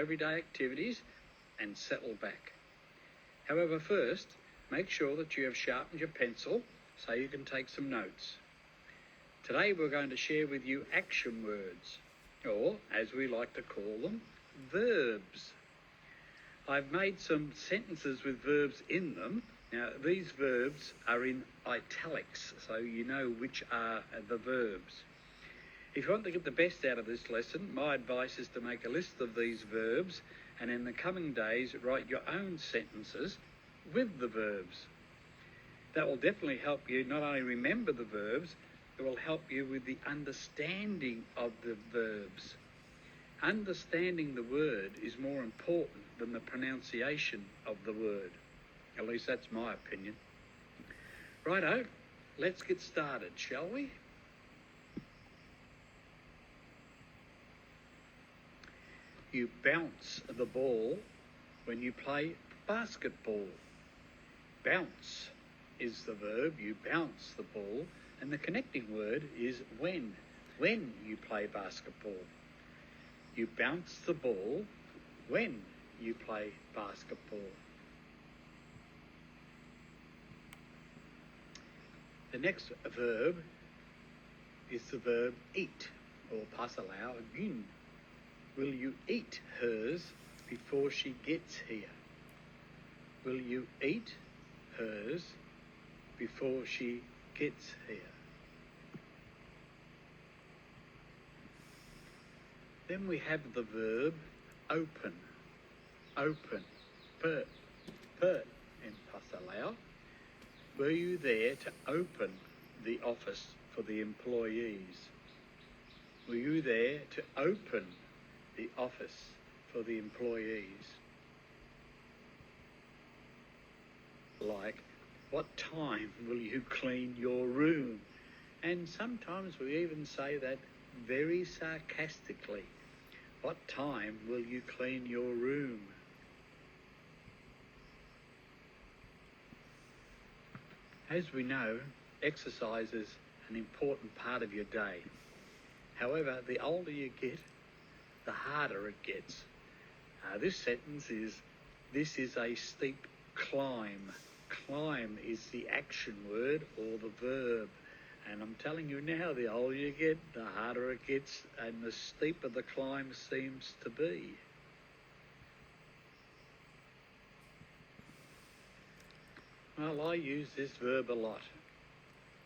everyday activities and settle back. However, first, make sure that you have sharpened your pencil so you can take some notes. Today we're going to share with you action words, or as we like to call them, verbs. I've made some sentences with verbs in them. Now, these verbs are in italics, so you know which are the verbs. If you want to get the best out of this lesson, my advice is to make a list of these verbs and in the coming days write your own sentences with the verbs. That will definitely help you not only remember the verbs, it will help you with the understanding of the verbs. Understanding the word is more important than the pronunciation of the word. At least that's my opinion. Righto, let's get started, shall we? You bounce the ball when you play basketball. Bounce is the verb, you bounce the ball, and the connecting word is when you play basketball. You bounce the ball when you play basketball. The next verb is the verb eat, or passalau again. Will you eat hers before she gets here? Will you eat hers before she gets here? Then we have the verb open. Open. Per in passalau. Were you there to open the office for the employees? Were you there to open the office for the employees? Like, what time will you clean your room? And sometimes we even say that very sarcastically. What time will you clean your room? As we know, exercise is an important part of your day. However, the older you get, the harder it gets. This sentence is, this is a steep climb. Climb is the action word or the verb. And I'm telling you now, the older you get, the harder it gets and the steeper the climb seems to be. Well, I use this verb a lot.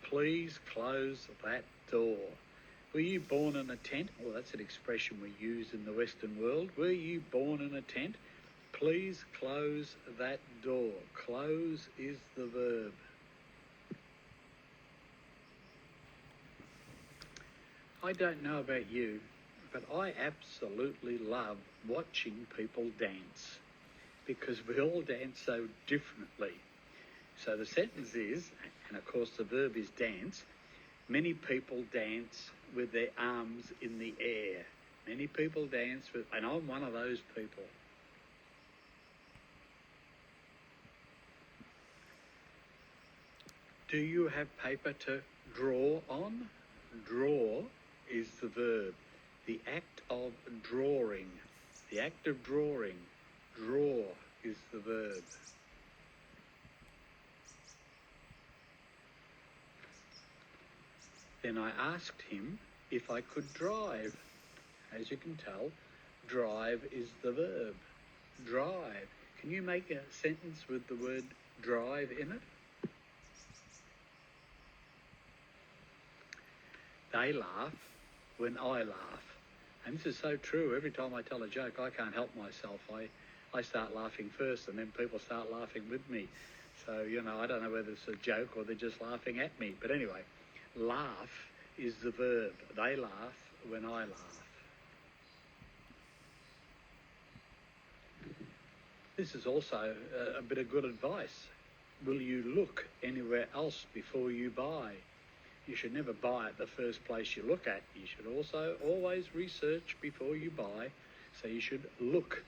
Please close that door. Were you born in a tent? Well, that's an expression we use in the Western world. Were you born in a tent? Please close that door. Close is the verb. I don't know about you, but I absolutely love watching people dance because we all dance so differently. So the sentence is, and of course the verb is dance, many people dance with their arms in the air. Many people dance with, and I'm one of those people. Do you have paper to draw on? Draw is the verb. The act of drawing. The act of drawing. Draw is the verb. Then I asked him if I could drive. As you can tell, drive is the verb. Drive. Can you make a sentence with the word drive in it? They laugh when I laugh. And this is so true. Every time I tell a joke, I can't help myself. I start laughing first and then people start laughing with me. So, you know, I don't know whether it's a joke or they're just laughing at me. But anyway, laugh is the verb. They laugh when I laugh. This is also a bit of good advice. Will you look anywhere else before you buy? You should never buy at the first place you look at. You should also always research before you buy. So you should look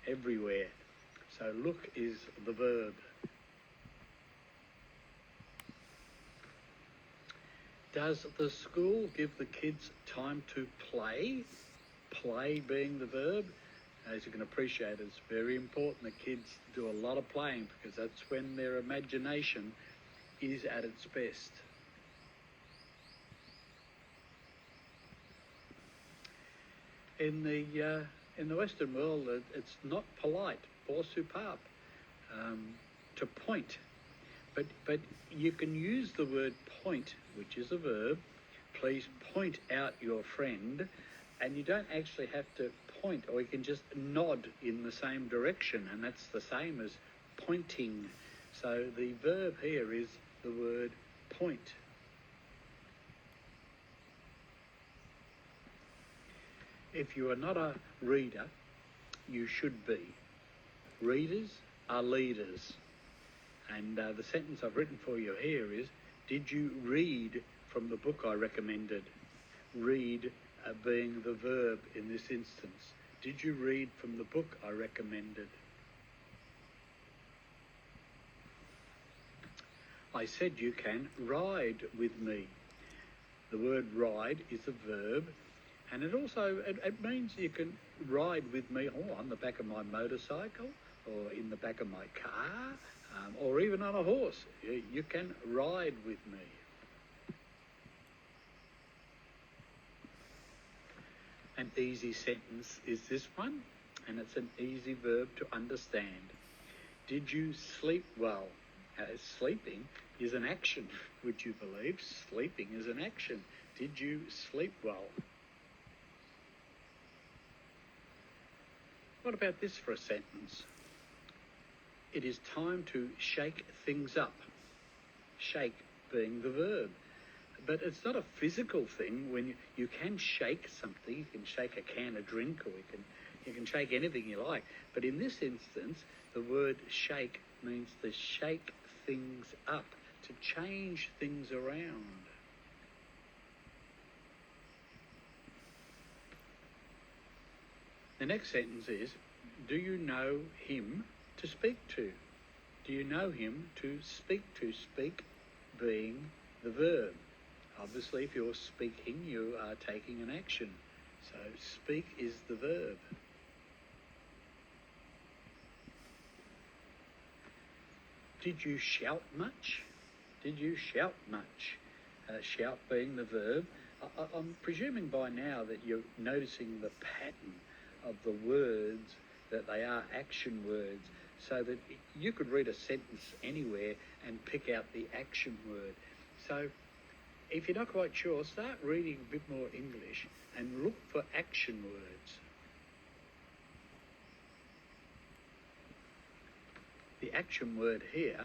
everywhere. So look is the verb. Does the school give the kids time to play? play being the verb. As you can appreciate, it's very important that kids do a lot of playing because that's when their imagination is at its best. In the Western world, it's not polite or superb to point, but you can use the word point, which is a verb. Please point out your friend, and you don't actually have to point, or you can just nod in the same direction, and that's the same as pointing. So the verb here is the word point. If you are not a reader, you should be. Readers are leaders. And the sentence I've written for you here is, did you read from the book I recommended? Read being the verb in this instance. Did you read from the book I recommended? I said you can ride with me. The word ride is a verb, and it means you can ride with me on the back of my motorcycle, or in the back of my car, or even on a horse. You can ride with me. An easy sentence is this one, and it's an easy verb to understand. Did you sleep well? Sleeping is an action, would you believe? Sleeping is an action. Did you sleep well? What about this for a sentence? It is time to shake things up. Shake being the verb. But it's not a physical thing. When you can shake something, you can shake a can of drink, or you can shake anything you like. But in this instance, the word shake means to shake things up, to change things around. The next sentence is, do you know him to speak to? Do you know him to speak to? Speak being the verb. Obviously, if you're speaking, you are taking an action. So speak is the verb. Did you shout much? Did you shout much? Shout being the verb. I'm presuming by now that you're noticing the pattern of the words, that they are action words, so that you could read a sentence anywhere and pick out the action word. So if you're not quite sure, start reading a bit more English and look for action words. The action word here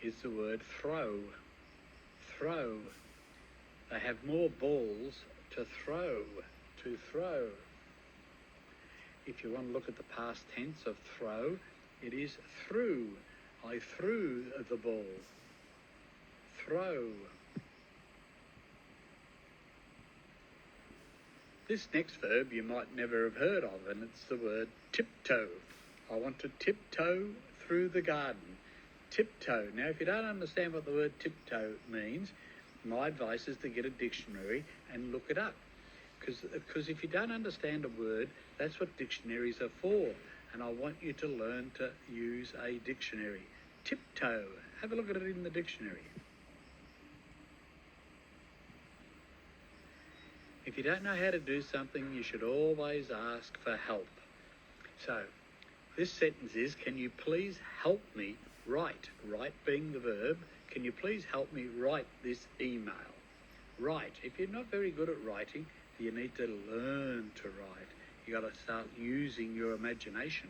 is the word throw. Throw. They have more balls to throw. To throw. If you want to look at the past tense of throw, it is threw. I threw the ball. Throw. This next verb you might never have heard of, and it's the word tiptoe. I want to tiptoe through the garden. Tiptoe. Now, if you don't understand what the word tiptoe means, my advice is to get a dictionary and look it up. Because if you don't understand a word, that's what dictionaries are for. And I want you to learn to use a dictionary. Tiptoe. Have a look at it in the dictionary. If you don't know how to do something, you should always ask for help. So, this sentence is, can you please help me write? Write being the verb. Can you please help me write this email? Write. If you're not very good at writing, you need to learn to write. You got to start using your imagination.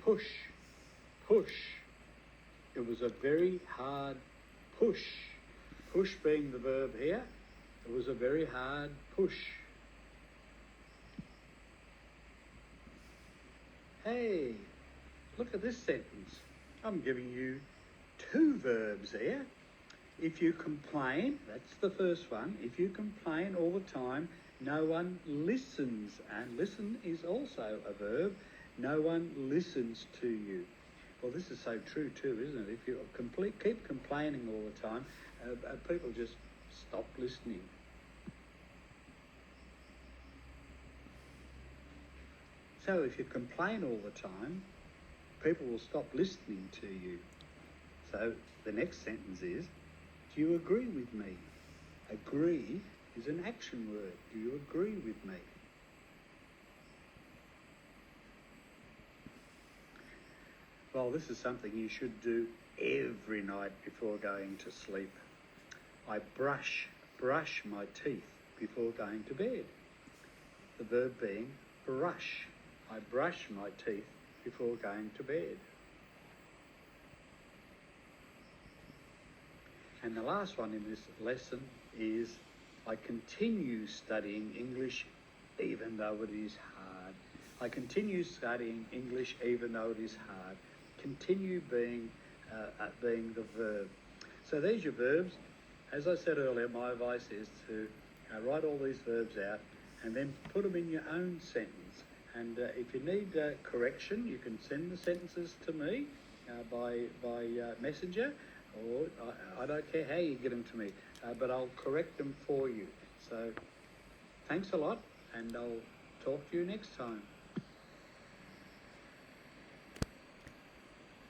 Push. Push. It was a very hard push. Push being the verb here. It was a very hard push. Hey, look at this sentence. I'm giving you two verbs here. If you complain, that's the first one. If you complain all the time, no one listens. And listen is also a verb. No one listens to you. Well, this is so true too, isn't it? If you keep complaining all the time, people just stop listening. So if you complain all the time, people will stop listening to you. So the next sentence is, do you agree with me? Agree is an action word. Do you agree with me? Well, this is something you should do every night before going to sleep. I brush my teeth before going to bed. The verb being brush. I brush my teeth before going to bed. And the last one in this lesson is, I continue studying English even though it is hard. I continue studying English even though it is hard. Continue being the verb. So there's your verbs. As I said earlier, my advice is to write all these verbs out and then put them in your own sentence. And if you need correction, you can send the sentences to me by messenger, or I don't care how you get them to me, but I'll correct them for you. So thanks a lot, and I'll talk to you next time.